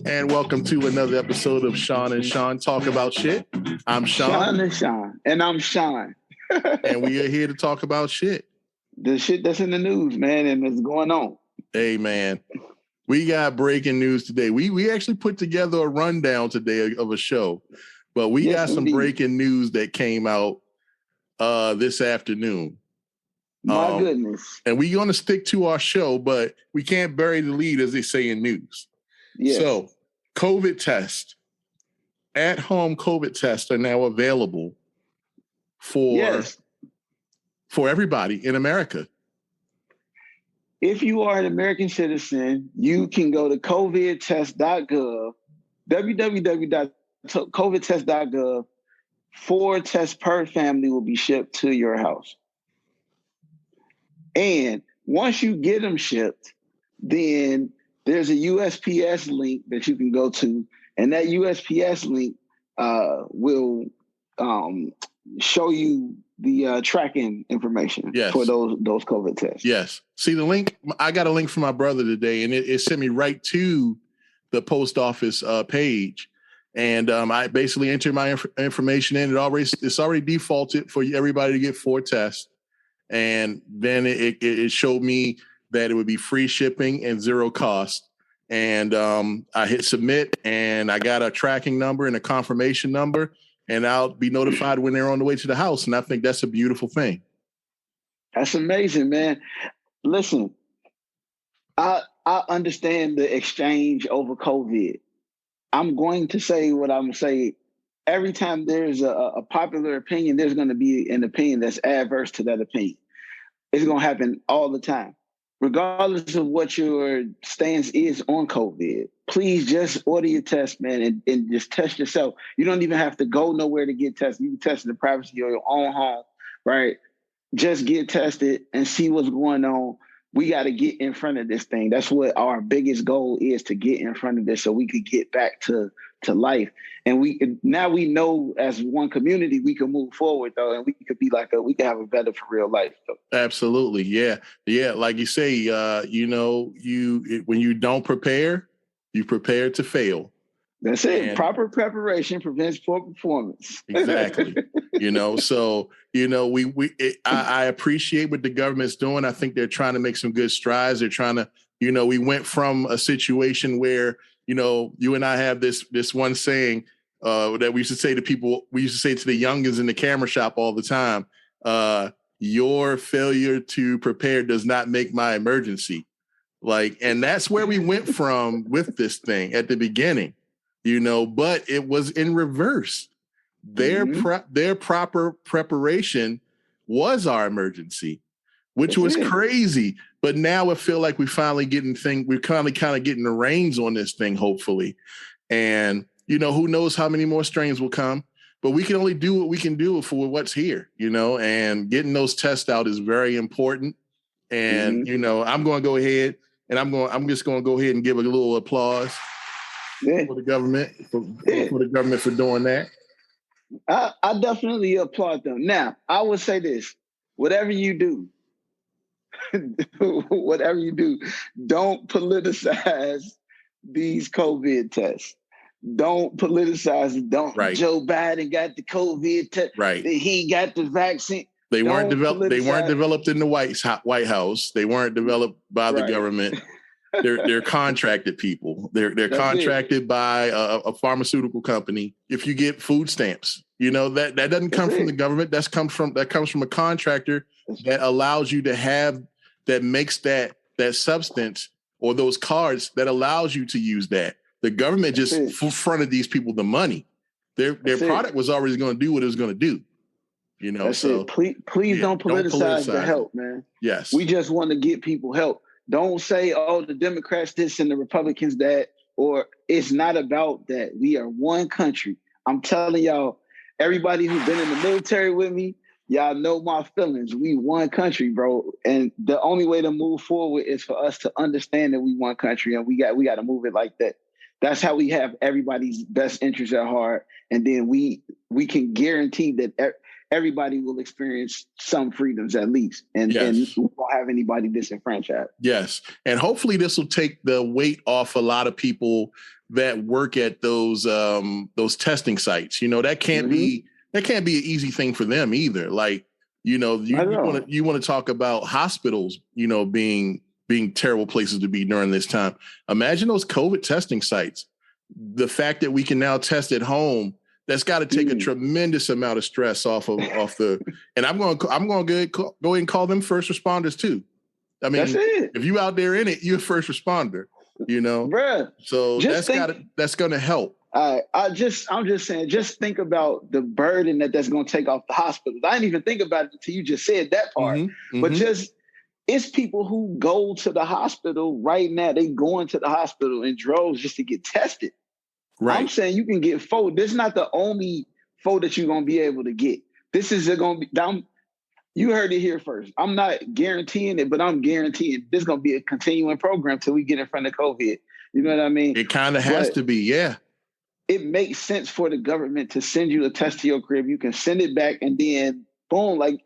And welcome to another episode of Sean and Sean Talk About Shit. I'm Sean. Sean and Sean. And I'm Sean. And we are here to talk about shit. The shit that's in the news, man, and it's going on. Hey, man. We got breaking news today. We actually put together a rundown today of a show, but we got some breaking news that came out this afternoon. My goodness. And we're going to stick to our show, but we can't bury the lead, as they say in news. Yes. So, COVID tests, at-home COVID tests are now available for everybody in America. If you are an American citizen, you can go to covidtest.gov, www.covidtest.gov. 4 tests per family will be shipped to your house. And once you get them shipped, then there's a USPS link that you can go to, and that USPS link will show you the tracking information for those COVID tests. Yes. See the link? I got a link from my brother today, and it sent me right to the post office page. And I basically entered my information in. It's already defaulted for everybody to get 4 tests. And then it showed me that it would be free shipping and 0 cost. And I hit submit, and I got a tracking number and a confirmation number, and I'll be notified when they're on the way to the house. And I think that's a beautiful thing. That's amazing, man. Listen, I understand the exchange over COVID. I'm going to say what I'm going to say. Every time there's a popular opinion, there's going to be an opinion that's adverse to that opinion. It's going to happen all the time. Regardless of what your stance is on COVID, please just order your test, man, and just test yourself. You don't even have to go nowhere to get tested. You can test in the privacy of your own home, right? Just get tested and see what's going on. We got to get in front of this thing. That's what our biggest goal is, to get in front of this so we could get back to life. And we know as one community, we can move forward though. And we could be we can have a better for real life though. Absolutely. Yeah. Yeah. Like you say, when you don't prepare, you prepare to fail. That's it. Proper preparation prevents poor performance. Exactly. I appreciate what the government's doing. I think they're trying to make some good strides. They're trying to, we went from a situation where, you and I have this one saying that we used to say to people, we used to say to the youngins in the camera shop all the time, your failure to prepare does not make my emergency. And that's where we went from with this thing at the beginning. But it was in reverse. Their proper preparation was our emergency, which was crazy. But now I feel like we're kind of getting the reins on this thing, hopefully. And, who knows how many more strains will come, but we can only do what we can do for what's here, and getting those tests out is very important. And, I'm going to go ahead and I'm just going to go ahead and give a little applause. For the government, for the government for doing that. I definitely applaud them. Now, I would say this: whatever you do, don't politicize these COVID tests. Don't politicize it. Joe Biden got the COVID test. Right. He got the vaccine. They weren't developed in the White House. They weren't developed by the government. They're contracted people. They're contracted by a pharmaceutical company. If you get food stamps, that doesn't come from the government. That comes from a contractor that allows you to have, that makes that substance or those cards that allows you to use that. The government just fronted these people the money. Their product was always going to do what it was going to do. Please don't politicize the help, man. Yes, we just want to get people help. Don't say, the Democrats this and the Republicans that, or it's not about that. We are one country. I'm telling y'all, everybody who's been in the military with me, y'all know my feelings. We one country, bro. And the only way to move forward is for us to understand that we one country, and we got to move it like that. That's how we have everybody's best interest at heart. And then we can guarantee that everybody will experience some freedoms at least, and we won't have anybody disenfranchised. Yes, and hopefully this will take the weight off a lot of people that work at those testing sites. You know, that can't be an easy thing for them either. Like, you know, you want to talk about hospitals, you know, being terrible places to be during this time. Imagine those COVID testing sites. The fact that we can now test at home, that's got to take a tremendous amount of stress off the. And I'm going to go ahead and call them first responders too. I mean, if you out there in it, you're a first responder. You know, bruh. So that's going to help. I'm just saying, just think about the burden that's going to take off the hospitals. I didn't even think about it until you just said that part. But it's people who go to the hospital right now. They go into the hospital in droves just to get tested. Right. I'm saying you can get 4. This is not the only 4 that you're going to be able to get. This is going to be, you heard it here first. I'm not guaranteeing it, but I'm guaranteeing this is going to be a continuing program till we get in front of COVID. You know what I mean? It kind of has to be, yeah. It makes sense for the government to send you a test to your crib. You can send it back and then boom, like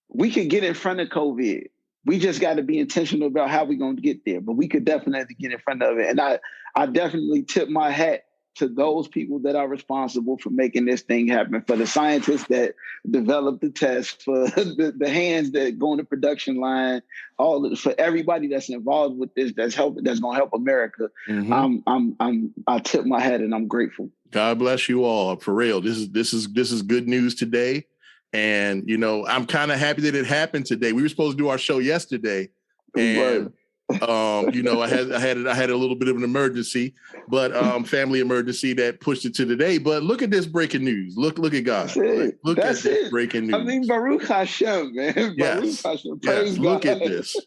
we could get in front of COVID. We just got to be intentional about how we're going to get there, but we could definitely get in front of it. And I definitely tip my hat to those people that are responsible for making this thing happen, for the scientists that developed the test, for the hands that go on the production line, for everybody that's involved with this, that's going to help America. I tip my hat and I'm grateful. God bless you all, for real. This is good news today. And, you know, I'm kind of happy that it happened today. We were supposed to do our show yesterday, and you know, I had a little bit of an emergency, but family emergency that pushed it to today. But look at this breaking news. Look at God. Look at this breaking news. I mean, Baruch Hashem, man. Yes. Baruch Hashem. Praise God. Look at this.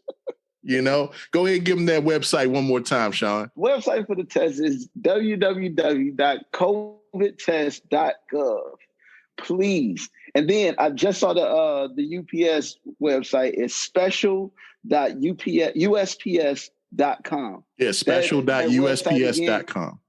You know, go ahead and give them that website one more time, Sean. Website for the test is www.covidtest.gov. Please. And then I just saw the UPS website is special.usps.com. Yeah, special.usps.com.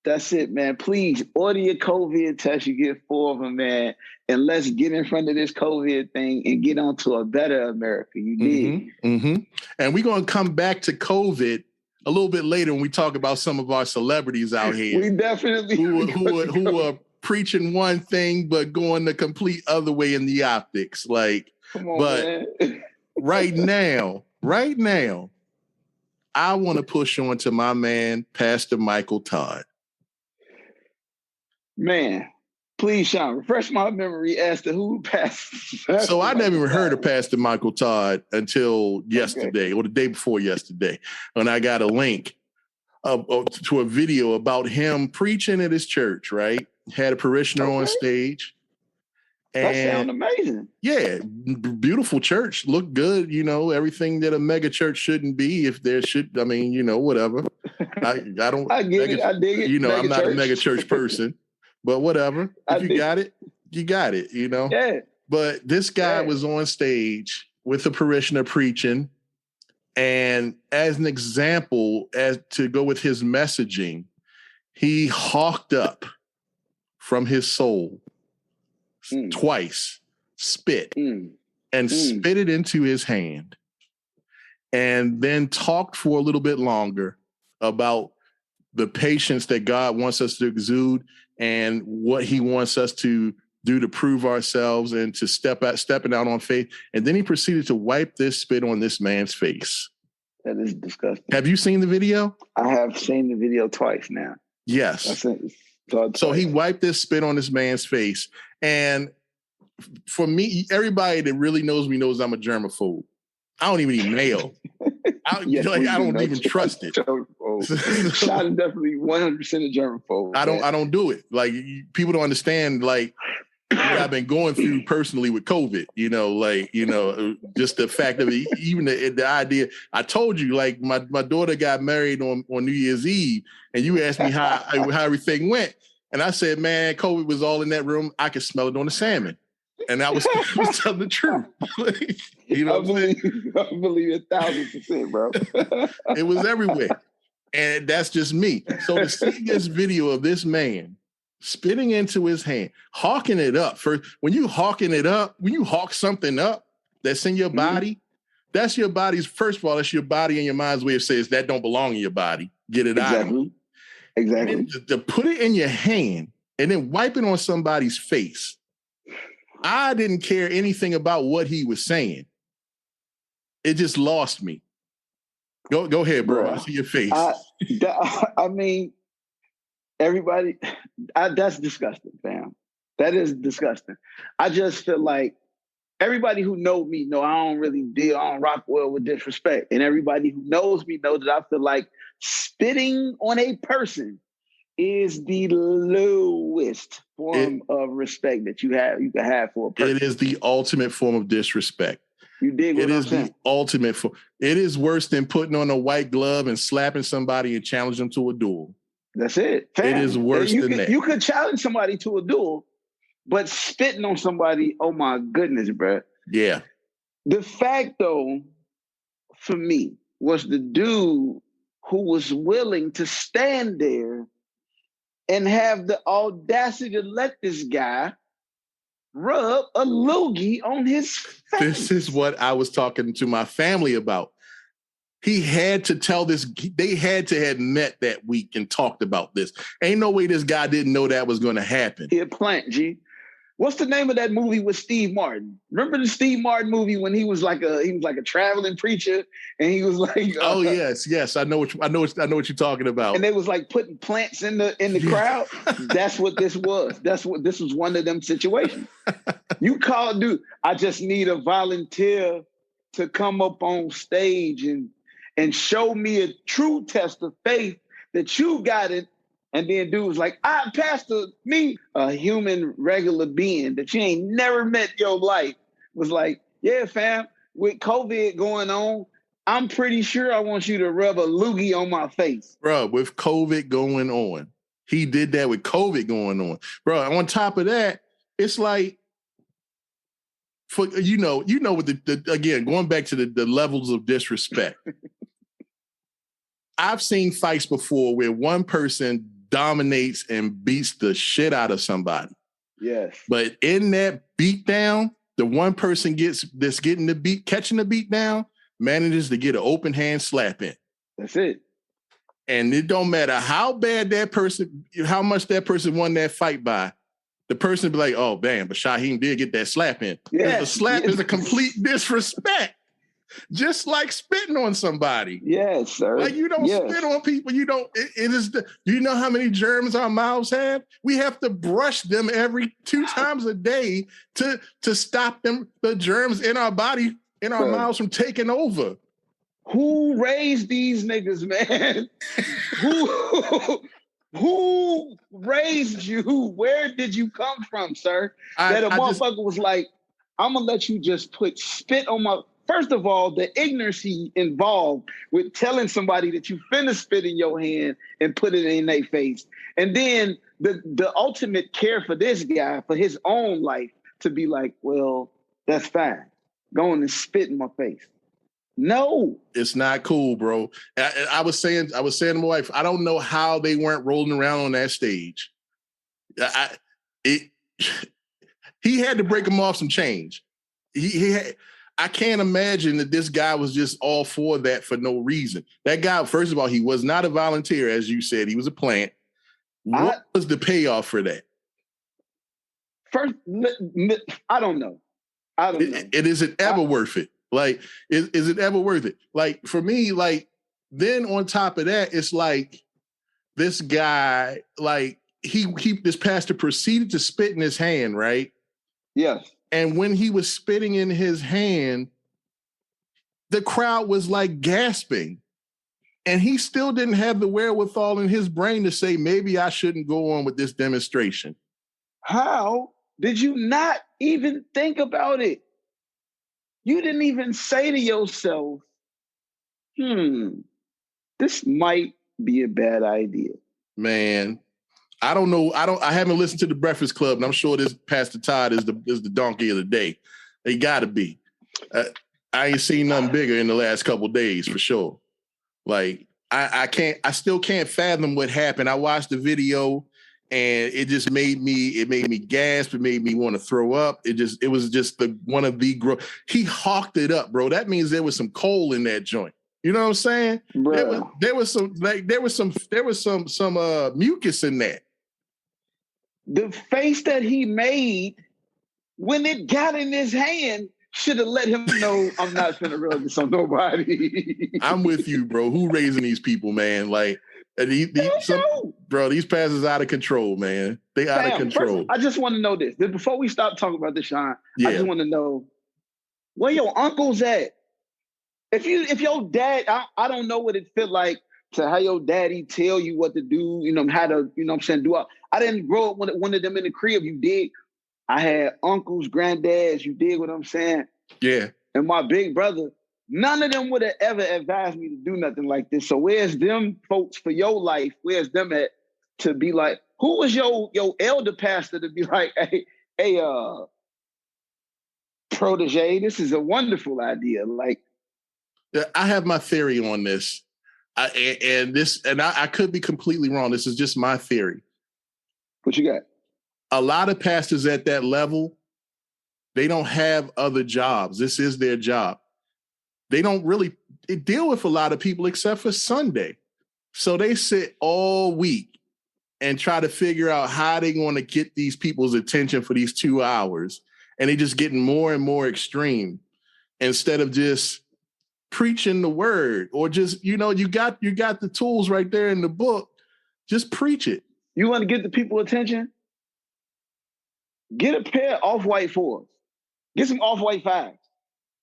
That's it, man. Please order your COVID test. You get 4 of them, man. And let's get in front of this COVID thing and get on to a better America. You dig? And we're going to come back to COVID a little bit later when we talk about some of our celebrities out here. We definitely who are preaching one thing but going the complete other way in the optics. Like, come on, man. right now, I want to push on to my man, Pastor Michael Todd. Man, please, Sean, refresh my memory as to who Pastor. So I never even heard of Pastor Michael Todd until yesterday or the day before yesterday, when I got a link to a video about him preaching at his church, right? Had a parishioner on stage. That sounds amazing. Yeah, beautiful church. Looked good, you know, everything that a mega church shouldn't be. If there should, I mean, you know, whatever. I dig it. You know, I'm not a mega church person, but whatever. If you got it, you got it, you know? Yeah. But this guy was on stage with a parishioner preaching. And as an example, as to go with his messaging, he hawked up from his soul twice, spit, and spit it into his hand, and then talked for a little bit longer about the patience that God wants us to exude and what he wants us to do to prove ourselves and to stepping out on faith. And then he proceeded to wipe this spit on this man's face. That is disgusting. Have you seen the video? I have seen the video twice now. Yes. So he wiped this spit on this man's face. And for me, everybody that really knows me knows I'm a germaphobe. I don't even eat mayo. I don't even trust it. Sean is definitely 100% a germaphobe. I don't do it. Like, people don't understand, like, what I've been going through personally with COVID, you know, like, you know, just the fact of it, even the idea. I told you, like, my daughter got married on New Year's Eve, and you asked me how everything went. And I said, man, COVID was all in that room. I could smell it on the salmon. And I was telling the truth. You know, I believe 1,000%, bro. It was everywhere. And that's just me. So to see this video of this man spitting into his hand, hawking it up. First, when you hawk something up that's in your body, that's your body's, first of all, that's your body and your mind's way of saying that don't belong in your body. Get it out. Exactly. And then to put it in your hand and then wipe it on somebody's face. I didn't care anything about what he was saying. It just lost me. Go ahead, bro. I see your face. I mean, everybody, that's disgusting, fam. That is disgusting. I just feel like everybody who knows me know I don't rock well with disrespect. And everybody who knows me knows that I feel like spitting on a person is the lowest form of respect that you can have for a person. It is the ultimate form of disrespect. You dig what I'm saying? The ultimate form. It is worse than putting on a white glove and slapping somebody and challenging them to a duel. That's it. Fam. It is worse than that. You could challenge somebody to a duel, but spitting on somebody, oh my goodness, bro. Yeah. The fact, though, for me, was the dude who was willing to stand there and have the audacity to let this guy rub a loogie on his face. This is what I was talking to my family about. He had to tell this. They had to have met that week and talked about this. Ain't no way this guy didn't know that was going to happen. He a plant, G. What's the name of that movie with Steve Martin? Remember the Steve Martin movie when he was like a traveling preacher and he was like, oh yes, I know what you're talking about. And they was like putting plants in the crowd. That's what this was. This was one of them situations. You call, dude. I just need a volunteer to come up on stage and show me a true test of faith that you got it. And then dude was like, Pastor, me, a human, regular being that you ain't never met your life, was like, yeah, fam, with COVID going on, I'm pretty sure I want you to rub a loogie on my face. Bro, with COVID going on. He did that with COVID going on. Bro, on top of that, it's like, for with the again, going back to the levels of disrespect. I've seen fights before where one person dominates and beats the shit out of somebody. Yes. But in that beatdown, the one person catching the beat down, manages to get an open hand slap in. That's it. And it don't matter how much that person won that fight by, the person be like, oh, damn, but Shaheem did get that slap in. Yeah. The slap is a complete disrespect. Just like spitting on somebody. Yes, sir. Like you don't spit on people. You don't. Do you know how many germs our mouths have? We have to brush them every 2 times a day to stop the germs in our body, in our mouths from taking over. Who raised these niggas, man? Who raised you? Where did you come from, sir? Motherfucker was like, I'm gonna let you just put spit on my. First of all, the ignorance involved with telling somebody that you finna spit in your hand and put it in their face. And then the ultimate care for this guy, for his own life, to be like, well, that's fine. Go on and spit in my face. No. It's not cool, bro. I was saying to my wife, I don't know how they weren't rolling around on that stage. He had to break him off some change. I can't imagine that this guy was just all for that for no reason. That guy, first of all, he was not a volunteer, as you said. He was a plant. What was the payoff for that? First, I don't know. Is it ever worth it? Like, is it ever worth it? Like, for me, like, then on top of that, it's like this guy, like, this pastor proceeded to spit in his hand, right? Yes. And when he was spitting in his hand, the crowd was like gasping. And he still didn't have the wherewithal in his brain to say, maybe I shouldn't go on with this demonstration. How did you not even think about it? You didn't even say to yourself, this might be a bad idea. Man, I don't know. I haven't listened to the Breakfast Club, and I'm sure this Pastor Todd is the donkey of the day. They got to be. I ain't seen nothing bigger in the last couple of days for sure. Like I still can't fathom what happened. I watched the video, and it just made me gasp. It made me want to throw up. It was just one of the he hawked it up, bro. That means there was some coal in that joint. You know what I'm saying? Bro. There was some mucus in that. The face that he made when it got in his hand should have let him know I'm not finna rub this on nobody. I'm with you, bro. Who raising these people, man? Like, these passes out of control, man. They out of control. First, I just want to know this. Before we stop talking about this, Sean, I just want to know where your uncle's at. If your dad, I don't know what it felt like to have your daddy tell you what to do, how to, what I'm saying, I didn't grow up with one of them in the crib. You did. I had uncles, granddads. You did what I'm saying? Yeah. And my big brother, none of them would have ever advised me to do nothing like this. So where's them folks for your life? Where's them at to be like, who was your elder pastor to be like, hey, protege, this is a wonderful idea. Like, I have my theory on this. I could be completely wrong. This is just my theory. What you got? A lot of pastors at that level, they don't have other jobs. This is their job. They don't really deal with a lot of people except for Sunday. So they sit all week and try to figure out how they're going to get these people's attention for these 2 hours. And they just getting more and more extreme instead of just preaching the word or just, you got the tools right there in the book. Just preach it. You want to get the people attention? Get a pair of off-white 4s. Get some off-white 5s.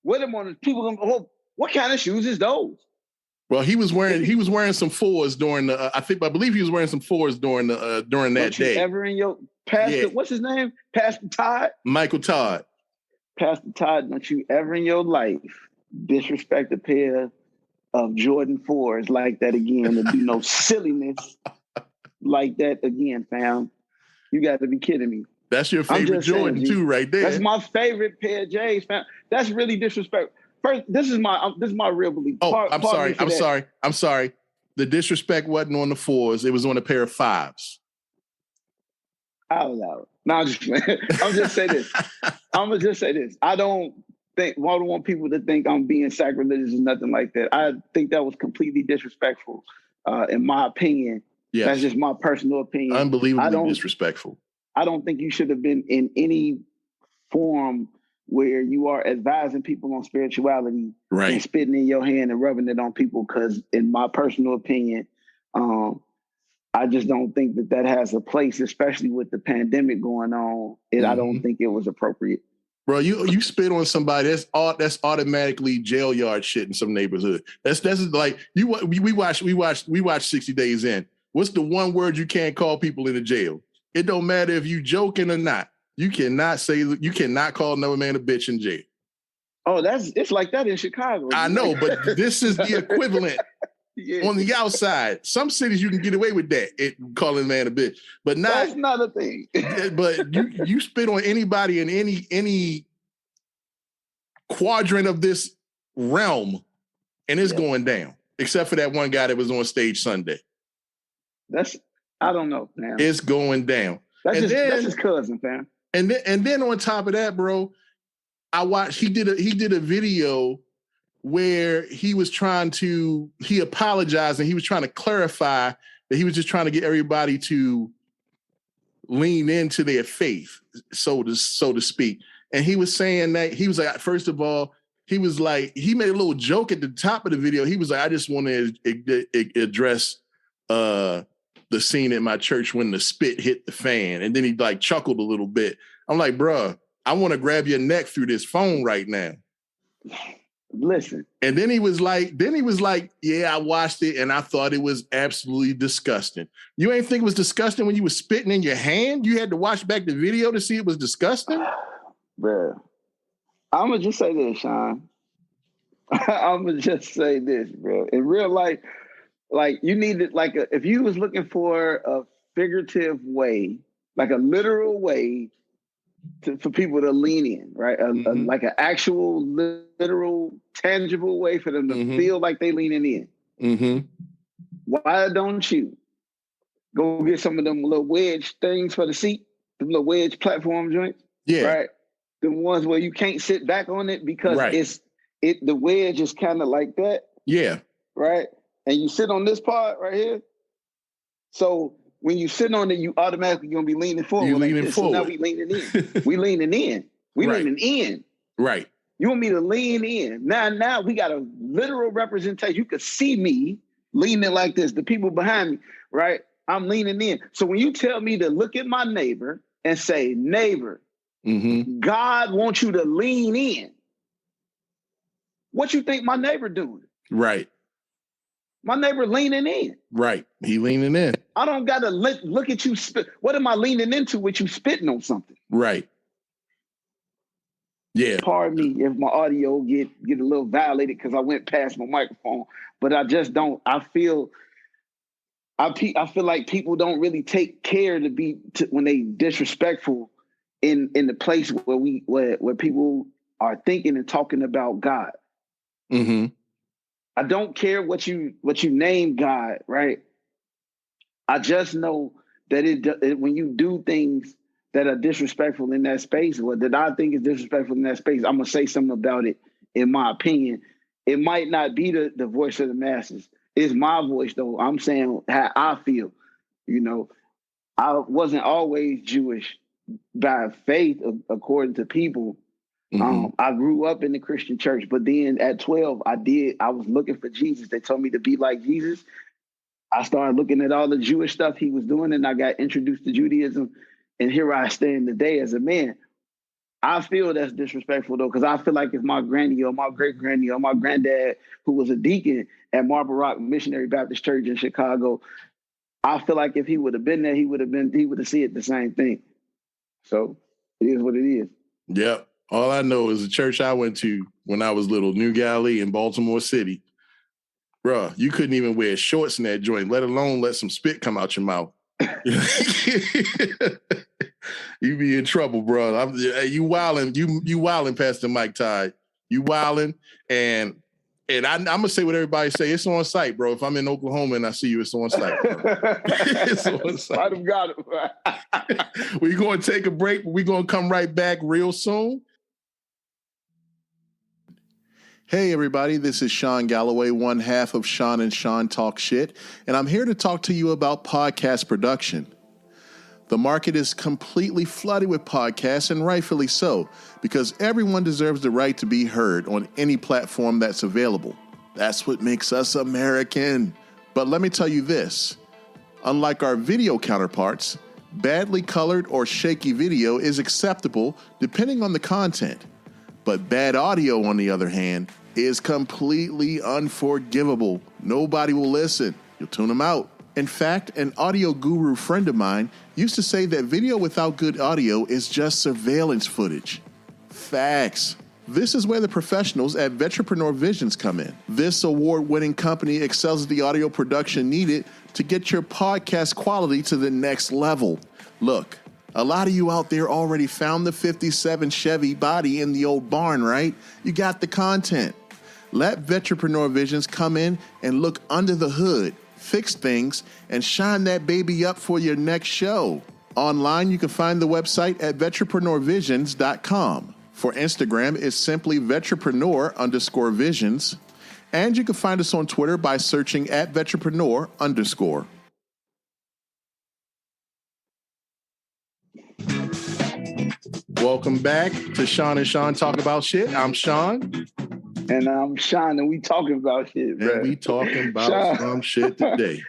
Wear them on. People gonna, what kind of shoes is those? Well, he was wearing some 4s during the. I believe he was wearing some 4s during that day. Ever in your pastor? What's his name? Pastor Todd. Michael Todd. Pastor Todd. Don't you ever in your life disrespect a pair of Jordan 4s like that again? And do no silliness like that again, fam. You got to be kidding me. That's your favorite Jordan too, right there. That's my favorite pair of J's, fam. That's really disrespectful. First, this is my real belief. Oh, I'm sorry. The disrespect wasn't on the 4s; it was on a pair of 5s. No, I'm just playing. I'm just say this. I don't want people to think I'm being sacrilegious or nothing like that. I think that was completely disrespectful, in my opinion. Yes. That's just my personal opinion. Unbelievably disrespectful. I don't think you should have been in any form where you are advising people on spirituality and spitting in your hand and rubbing it on people. Because in my personal opinion, I just don't think that has a place, especially with the pandemic going on. I don't think it was appropriate. Bro, you spit on somebody, that's automatically jail yard shit in some neighborhood. That's like we watch 60 Days In. What's the one word you can't call people in the jail? It don't matter if you joking or not. You cannot call another man a bitch in jail. Oh, it's like that in Chicago. I know, but this is the equivalent on the outside. Some cities you can get away with that, calling a man a bitch, but that's not a thing. But you spit on anybody in any quadrant of this realm, and it's going down. Except for that one guy that was on stage Sunday. I don't know, man. It's going down. That's his cousin, fam. And then on top of that, bro, I watched. He did a video where he apologized and he was trying to clarify that he was just trying to get everybody to lean into their faith, so to speak. And he was saying that he was like, first of all, he was like, he made a little joke at the top of the video. He was like, I just want to address the scene at my church when the spit hit the fan. And then he like chuckled a little bit. I'm like, bruh, I want to grab your neck through this phone right now. Listen. And then he was like, yeah, I watched it and I thought it was absolutely disgusting. You ain't think it was disgusting when you was spitting in your hand? You had to watch back the video to see it was disgusting? Bruh, I'm going to just say this, Sean. I'm going to just say this, bro. In real life, like you needed, if you was looking for a figurative way, like a literal way for people to lean in, right? Like an actual, literal, tangible way for them to feel like they leaning in. Why don't you go get some of them little wedge things for the seat, the little wedge platform joints. Yeah. Right. The ones where you can't sit back on it because right. the wedge is kind of like that. Yeah. Right. And you sit on this part right here. So when you sit on it, you automatically gonna be leaning forward. You're leaning forward. So now we leaning in. We leaning in. We right. leaning in. Right. You want me to lean in. Now we got a literal representation. You could see me leaning like this, the people behind me, right? I'm leaning in. So when you tell me to look at my neighbor and say, neighbor, God wants you to lean in. What you think my neighbor doing? Right. My neighbor leaning in. Right. He leaning in. I don't got to look at you spit. What am I leaning into with you spitting on something? Right. Yeah. Pardon me if my audio get a little violated because I went past my microphone, but I just don't. I feel like people don't really take care when they disrespectful in the place where people are thinking and talking about God. I don't care what you name God, right? I just know that when you do things that are disrespectful in that space, or that I think is disrespectful in that space, I'm gonna say something about it. In my opinion, it might not be the voice of the masses. It's my voice, though. I'm saying how I feel. You know, I wasn't always Jewish by faith, according to people. I grew up in the Christian church, but then at 12, I was looking for Jesus. They told me to be like Jesus. I started looking at all the Jewish stuff he was doing, and I got introduced to Judaism. And here I stand today as a man. I feel that's disrespectful, though, because I feel like if my granny or my great granny or my granddad, who was a deacon at Marble Rock Missionary Baptist Church in Chicago, I feel like if he would have been there, he would have said the same thing. So it is what it is. Yep. All I know is the church I went to when I was little, New Galilee in Baltimore City. Bruh, you couldn't even wear shorts in that joint, let alone let some spit come out your mouth. You be in trouble, bro. You wilding, you wilding past the mic tide. You wilding, and I'm gonna say what everybody say. It's on site, bro. If I'm in Oklahoma and I see you, it's on site. It's on site. I'd have got it. We're gonna take a break, but we're gonna come right back real soon. Hey, everybody, this is Sean Galloway, one half of Sean and Sean Talk Shit, and I'm here to talk to you about podcast production. The market is completely flooded with podcasts, and rightfully so, because everyone deserves the right to be heard on any platform that's available. That's what makes us American. But let me tell you this, unlike our video counterparts, badly colored or shaky video is acceptable depending on the content. But bad audio, on the other hand, is completely unforgivable. Nobody will listen. You'll tune them out. In fact, an audio guru friend of mine used to say that video without good audio is just surveillance footage. Facts. This is where the professionals at Vetrapreneur Visions come in. This award-winning company excels at the audio production needed to get your podcast quality to the next level. Look, a lot of you out there already found the 57 Chevy body in the old barn, right? You got the content. Let Vetrapreneur Visions come in and look under the hood, fix things, and shine that baby up for your next show. Online, you can find the website at vetrapreneurvisions.com. For Instagram, it's simply vetrapreneur_visions. And you can find us on Twitter by searching at vetrapreneur_. Welcome back to Sean and Sean Talk About Shit. I'm Sean. And I'm Sean, and we talking about shit, bro. And we talking about some shit today.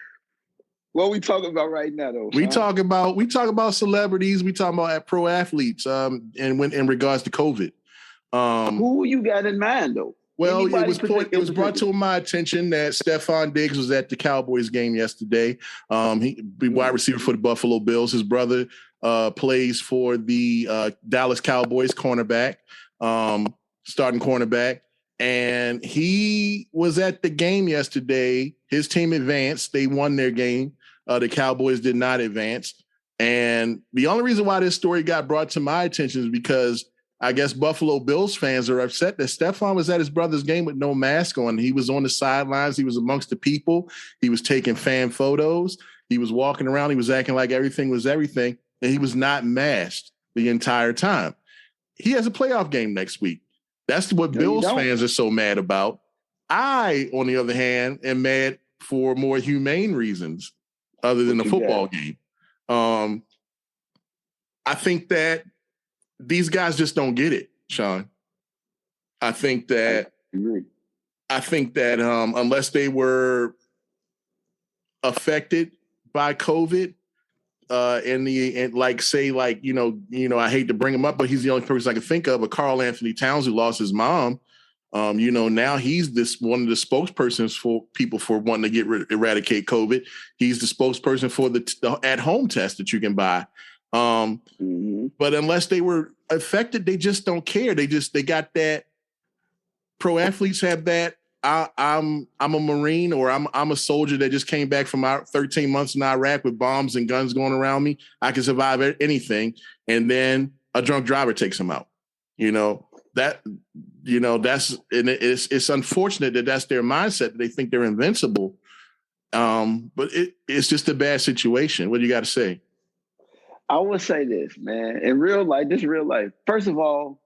What we talking about right now, though? We talk about celebrities. We talking about pro athletes. And in regards to COVID. Who you got in mind, though? Well, it was brought to my attention that Stephon Diggs was at the Cowboys game yesterday. He wide receiver for the Buffalo Bills. His brother plays for the Dallas Cowboys cornerback, starting cornerback. And he was at the game yesterday. His team advanced. They won their game. The Cowboys did not advance. And the only reason why this story got brought to my attention is because I guess Buffalo Bills fans are upset that Stephon was at his brother's game with no mask on. He was on the sidelines. He was amongst the people. He was taking fan photos. He was walking around. He was acting like everything was everything, and he was not masked the entire time. He has a playoff game next week. That's what Bills fans are so mad about. I, on the other hand, am mad for more humane reasons other than the football game. I think that these guys just don't get it, Sean. I think that unless they were affected by COVID, I hate to bring him up, but he's the only person I can think of. But Carl Anthony Towns, who lost his mom, now he's one of the spokespersons for people for wanting to eradicate COVID. He's the spokesperson for the at-home test that you can buy. But unless they were affected, they just don't care. They got that. Pro athletes have that. I'm a Marine, or I'm a soldier that just came back from 13 months in Iraq with bombs and guns going around me. I can survive anything. And then a drunk driver takes him out. It's unfortunate that that's their mindset. They think they're invincible. But it's just a bad situation. What do you got to say? I would say this, man. In real life. First of all,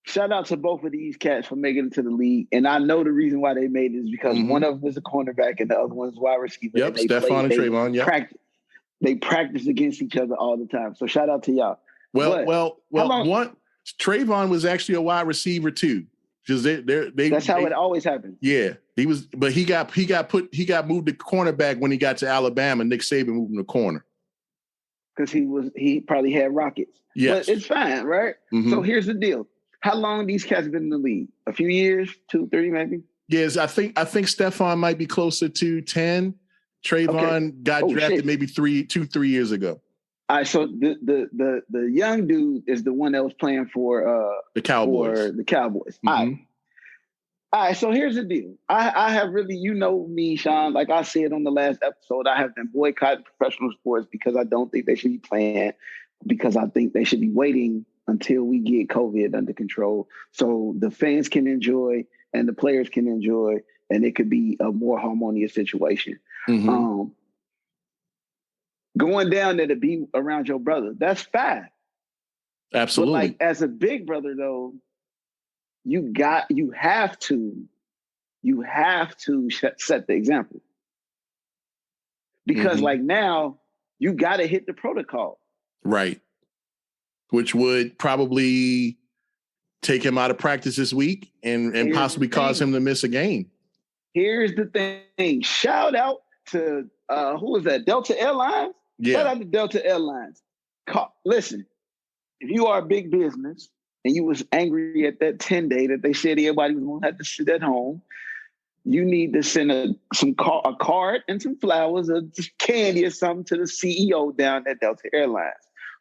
shout out to both of these cats for making it to the league. And I know the reason why they made it is because one of them is a cornerback and the other one's wide receiver. Yep, Stephon and Trayvon. Yep. They practice against each other all the time. So shout out to y'all. Trayvon was actually a wide receiver too. Because that's how it always happens. Yeah. He got moved to cornerback when he got to Alabama. Nick Saban moved him to corner. Because he probably had rockets. Yes. But it's fine, right? Mm-hmm. So here's the deal. How long these cats been in the league? A few years? 2, 3 maybe? Yes, I think Stephon might be closer to 10. Trayvon got drafted maybe 3 years ago. All right, so the young dude is the one that was playing for the Cowboys. Mm-hmm. All right, so here's the deal. I have really, me, Sean, like I said on the last episode, I have been boycotting professional sports because I don't think they should be playing, because I think they should be waiting until we get COVID under control so the fans can enjoy and the players can enjoy, and it could be a more harmonious situation. Mm-hmm. Going down there to be around your brother, that's fine. Absolutely. But as a big brother, though, you have to set the example. Because now you got to hit the protocol. Right. Which would probably take him out of practice this week and possibly cause him to miss a game. Here's the thing. Shout out to, who is that? Delta Airlines? Yeah. Shout out to Delta Airlines. Listen, if you are a big business and you was angry at that 10-day that they said everybody was going to have to sit at home, you need to send a card and some flowers or just candy or something to the CEO down at Delta Airlines,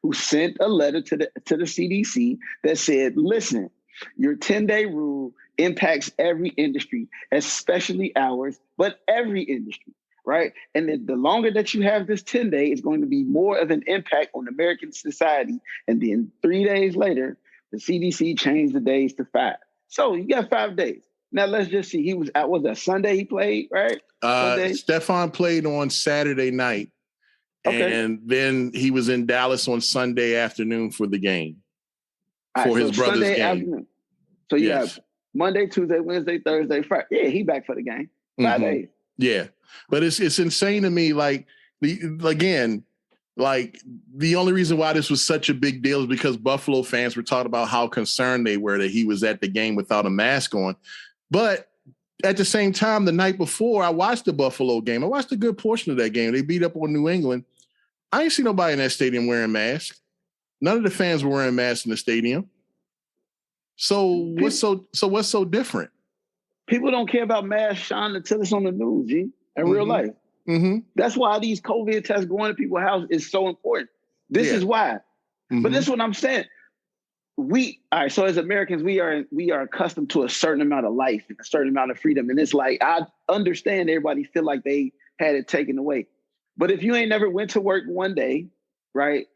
who sent a letter to the CDC that said, listen, your 10-day rule impacts every industry, especially ours, but every industry, right? And the longer that you have this 10-day, it's going to be more of an impact on American society. And then 3 days later, the CDC changed the days to 5. So you got 5 days. Now let's just see. He was out. Was that Sunday he played, right? Stephon played on Saturday night. Okay. And then he was in Dallas on Sunday afternoon for the game. For his brother's Sunday game. Afternoon. So you have Monday, Tuesday, Wednesday, Thursday, Friday. Yeah, he back for the game. 5 days. Yeah. But it's insane to me. The only reason why this was such a big deal is because Buffalo fans were talking about how concerned they were that he was at the game without a mask on. But at the same time, the night before, I watched the Buffalo game. I watched a good portion of that game. They beat up on New England. I ain't see nobody in that stadium wearing masks. None of the fans were wearing masks in the stadium. So what's so different? People don't care about masks, Sean, until it's on the news, G, in real life. Mm-hmm. That's why these COVID tests going to people's house is so important. This is why. Mm-hmm. But this is what I'm saying. So as Americans, we are accustomed to a certain amount of life and a certain amount of freedom. And it's like, I understand everybody feel like they had it taken away. But if you ain't never went to work one day, right,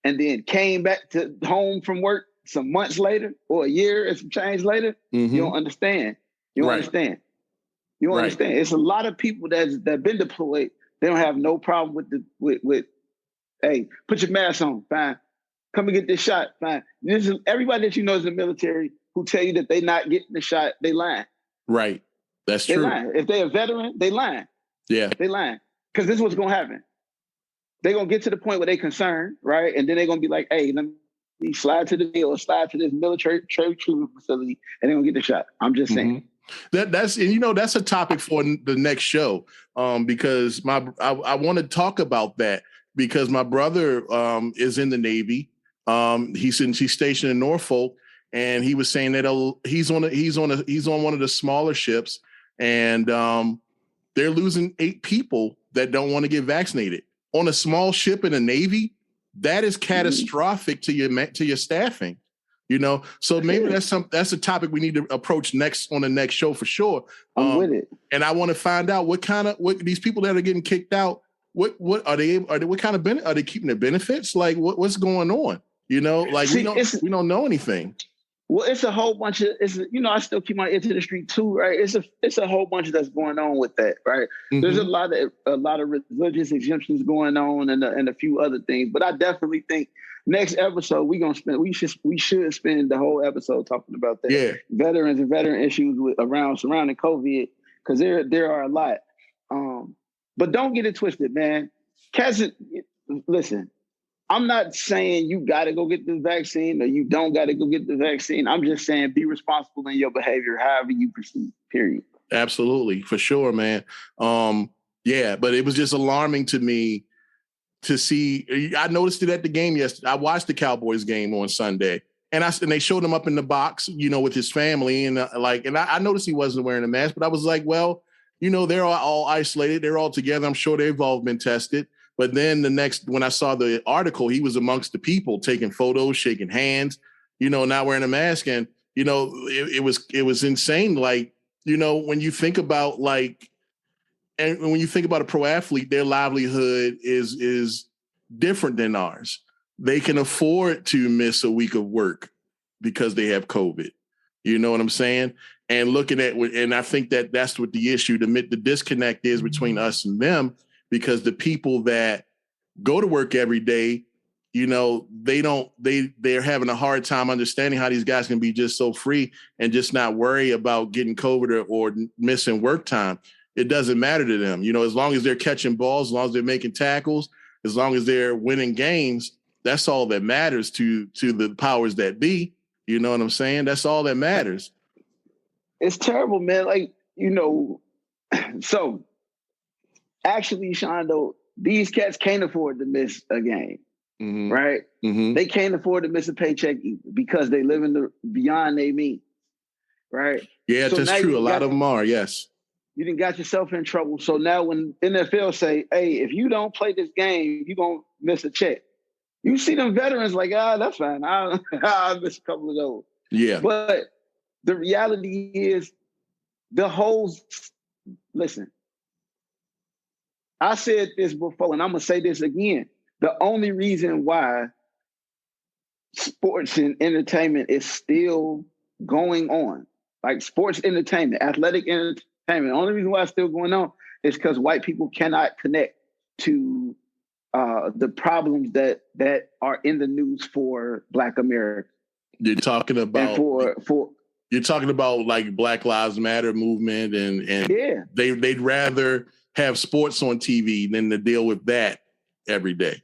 and then came back to home from work some months later or a year and some change later, you don't understand. You don't understand. You don't understand. It's a lot of people that been deployed They don't have no problem with hey, put your mask on, fine. Come and get this shot, fine. This is everybody that you know is in the military who tell you that they not getting the shot, they lying. Right. That's they true. Lying. If they're a veteran, they lying. Yeah. They lying. Because this is what's gonna happen. They're gonna get to the point where they concerned, right? And then they're gonna be like, hey, let me slide to the deal or slide to this military treatment facility and they're gonna get the shot. I'm just saying. That's that's a topic for the next show. Because I want to talk about that because my brother is in the Navy. He's stationed in Norfolk, and he was saying that he's on one of the smaller ships, and they're losing 8 people that don't want to get vaccinated on a small ship in the Navy. That is catastrophic to your staffing. So maybe that's a topic we need to approach on the next show for sure. I'm with it, and I want to find out what these people that are getting kicked out. What are they? What kind of benefit are they keeping their benefits? Like what's going on? We don't know anything. Well, it's a whole bunch of I still keep my ear to the street too, right? It's a whole bunch that's going on with that, right? There's a lot of religious exemptions going on and a few other things, but I definitely think next episode we should spend the whole episode talking about that. Yeah. Veterans and veteran issues surrounding COVID, because there are a lot. But don't get it twisted, man. Listen, I'm not saying you got to go get the vaccine or you don't got to go get the vaccine. I'm just saying be responsible in your behavior, however you proceed, period. Absolutely, for sure, man. Yeah, but it was just alarming to me to see. I noticed it at the game yesterday. I watched the Cowboys game on Sunday, and they showed him up in the box, with his family, and I noticed he wasn't wearing a mask, but I was like, well, they're all isolated, they're all together. I'm sure they've all been tested. But then when I saw the article, he was amongst the people taking photos, shaking hands, not wearing a mask, and it was insane. Like, when you think about and when you think about a pro athlete, their livelihood is different than ours. They can afford to miss a week of work because they have COVID. You know what I'm saying? And and I think that's what the issue, the disconnect is between us and them, because the people that go to work every day, they're having a hard time understanding how these guys can be just so free and just not worry about getting COVID or missing work time. It doesn't matter to them. As long as they're catching balls, as long as they're making tackles, as long as they're winning games, that's all that matters to the powers that be. You know what I'm saying? That's all that matters. It's terrible, man. So actually, Shondo, these cats can't afford to miss a game, right? They can't afford to miss a paycheck because they live beyond their means, right? Yeah, that's true. A lot of them are, yes. You done got yourself in trouble. So now when NFL say, hey, if you don't play this game, you're going to miss a check. You see them veterans like, that's fine. I'll miss a couple of those. Yeah. But the reality is listen, I said this before, and I'm going to say this again. The only reason why sports and entertainment is still going on, like sports entertainment, athletic entertainment, the only reason why it's still going on is because white people cannot connect to the problems that are in the news for Black America. You're talking about you're talking about like Black Lives Matter movement, and yeah, they'd rather have sports on TV than to deal with that every day.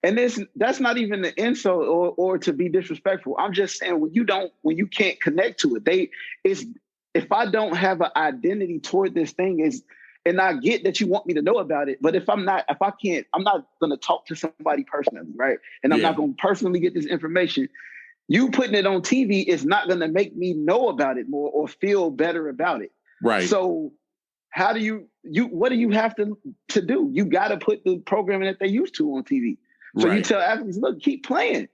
And that's not even the insult or to be disrespectful. I'm just saying when you can't connect to it, if I don't have an identity toward this thing and I get that you want me to know about it, but I'm not going to talk to somebody personally, right? And I'm not going to personally get this information. You putting it on TV is not going to make me know about it more or feel better about it. Right. So how do what do you have to do? You got to put the programming that they used to on TV. So you tell athletes, look, keep playing.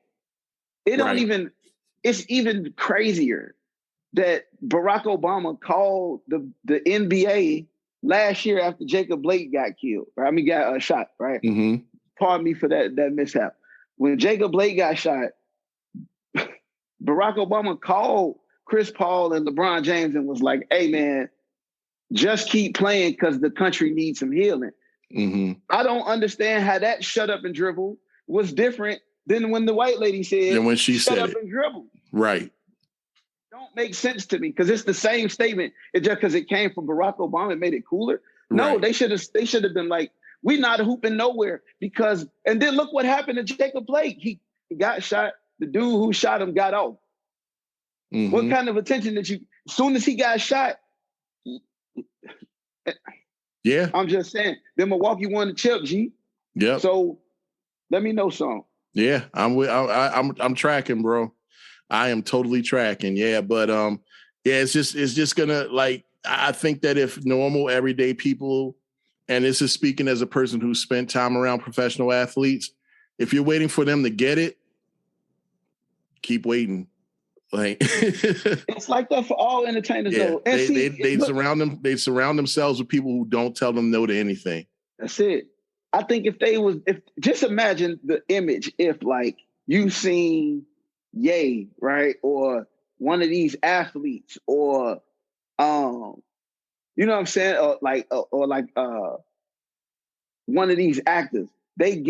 It's even crazier that Barack Obama called the NBA last year after Jacob Blake got killed. Right? I mean, got shot, right? Mm-hmm. Pardon me for that mishap. When Jacob Blake got shot, Barack Obama called Chris Paul and LeBron James and was like, hey, man, just keep playing because the country needs some healing. I don't understand how that shut up and dribble was different than when the white lady said, and when she shut said up it. and dribble. Right. Don't make sense to me because it's the same statement. It's just because it came from Barack Obama, it made it cooler. No, Right. they should have been like, we not hooping nowhere because, and then look what happened to Jacob Blake. He got shot. The dude who shot him got off. What kind of attention did you, as soon as he got shot, yeah, I'm just saying, then Milwaukee won the chip, G. Yep. So let me know something. Yeah, I'm tracking, bro. I am totally tracking. Yeah, but yeah, it's just gonna, like, I think that if normal everyday people, and this is speaking as a person who spent time around professional athletes, if you're waiting for them to get it, keep waiting. Like it's like that for all entertainers, yeah, though. And they surround themselves with people who don't tell them no to anything. That's it. I think if just imagine the image if like you seen Ye, right, or one of these athletes, or you know what I'm saying, or like one of these actors, they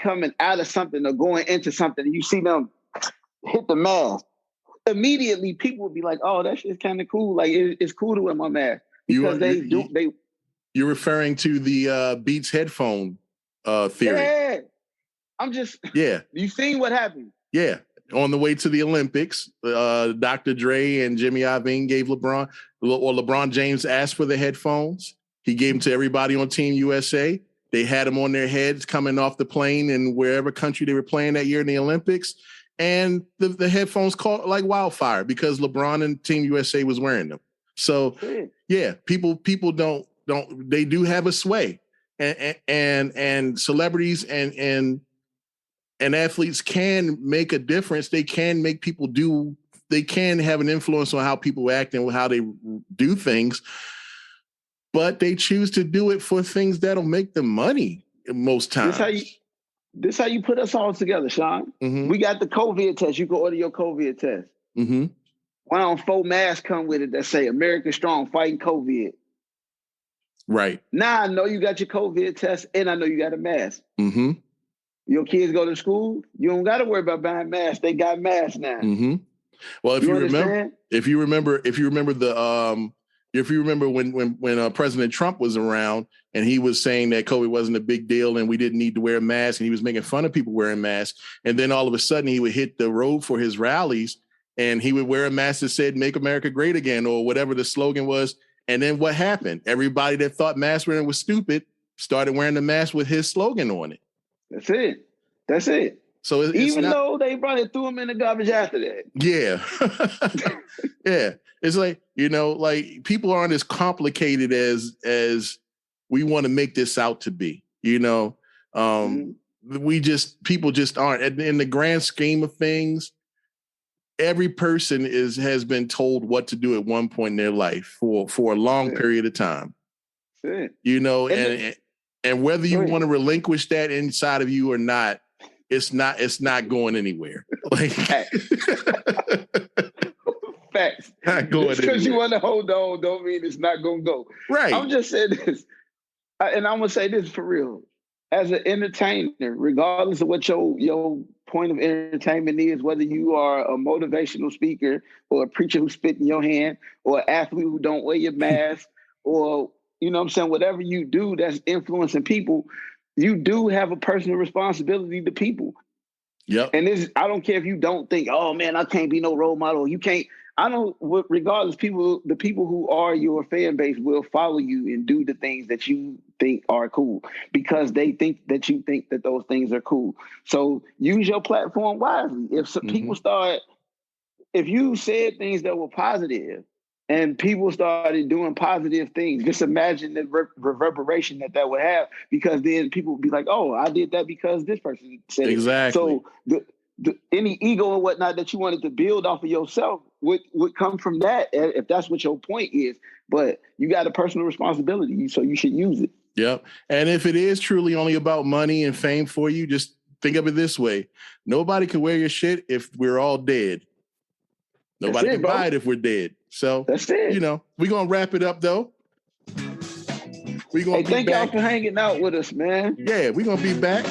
coming out of something or going into something, and you see them hit the mask. Immediately, people would be like, "Oh, that shit's kind of cool. Like it's cool to wear my mask because You're referring to the Beats headphone theory. Yeah, I'm just. Yeah, you seen what happened? Yeah, on the way to the Olympics, Dr. Dre and Jimmy Iovine gave LeBron James asked for the headphones. He gave them to everybody on Team USA. They had them on their heads coming off the plane in wherever country they were playing that year in the Olympics. And the headphones caught like wildfire because LeBron and Team USA was wearing them. So yeah, people don't they do have a sway, and celebrities and athletes can make a difference. They can make people do. They can have an influence on how people act and how they do things. But they choose to do it for things that'll make them money most times. This how you put us all together, Sean. Mm-hmm. We got the COVID test. You can order your COVID test. Mm-hmm. One on 4 masks come with it that say America Strong fighting COVID. Right. Now I know you got your COVID test and I know you got a mask. Mm-hmm. Your kids go to school, you don't got to worry about buying masks. They got masks now. Mm-hmm. Well, if you remember when President Trump was around and he was saying that COVID wasn't a big deal and we didn't need to wear a mask, and he was making fun of people wearing masks, and then all of a sudden he would hit the road for his rallies and he would wear a mask that said "Make America Great Again" or whatever the slogan was. And then what happened? Everybody that thought mask wearing was stupid started wearing the mask with his slogan on it. That's it. So even though they probably threw him in the garbage after that. Yeah. Yeah. It's like, like people aren't as complicated as we want to make this out to be, people just aren't. In the grand scheme of things, every person has been told what to do at one point in their life for a long period of time. And whether you want to relinquish that inside of you or not, it's not going anywhere. Like facts. Just because you want to hold on don't mean it's not going to go. Right. I'm just saying this, and I'm going to say this for real. As an entertainer, regardless of what your point of entertainment is, whether you are a motivational speaker or a preacher who spit in your hand or an athlete who don't wear your mask or, whatever you do that's influencing people, you do have a personal responsibility to people. Yep. And I don't care if you don't think, oh man, I can't be no role model. You can't. Regardless, the people who are your fan base will follow you and do the things that you think are cool because they think that you think that those things are cool. So use your platform wisely. If if you said things that were positive and people started doing positive things, just imagine the reverberation that would have, because then people would be like, oh, I did that because this person said exactly. It. So any ego and whatnot that you wanted to build off of yourself would come from that, if that's what your point is. But you got a personal responsibility, so you should use it. Yep. And if it is truly only about money and fame for you, just think of it this way. Nobody can wear your shit if we're all dead. Nobody can buy it if we're dead. So that's it. We're going to wrap it up though. We're gonna Hey, be thank y'all back. for hanging out with us, man. Yeah, we're gonna be back.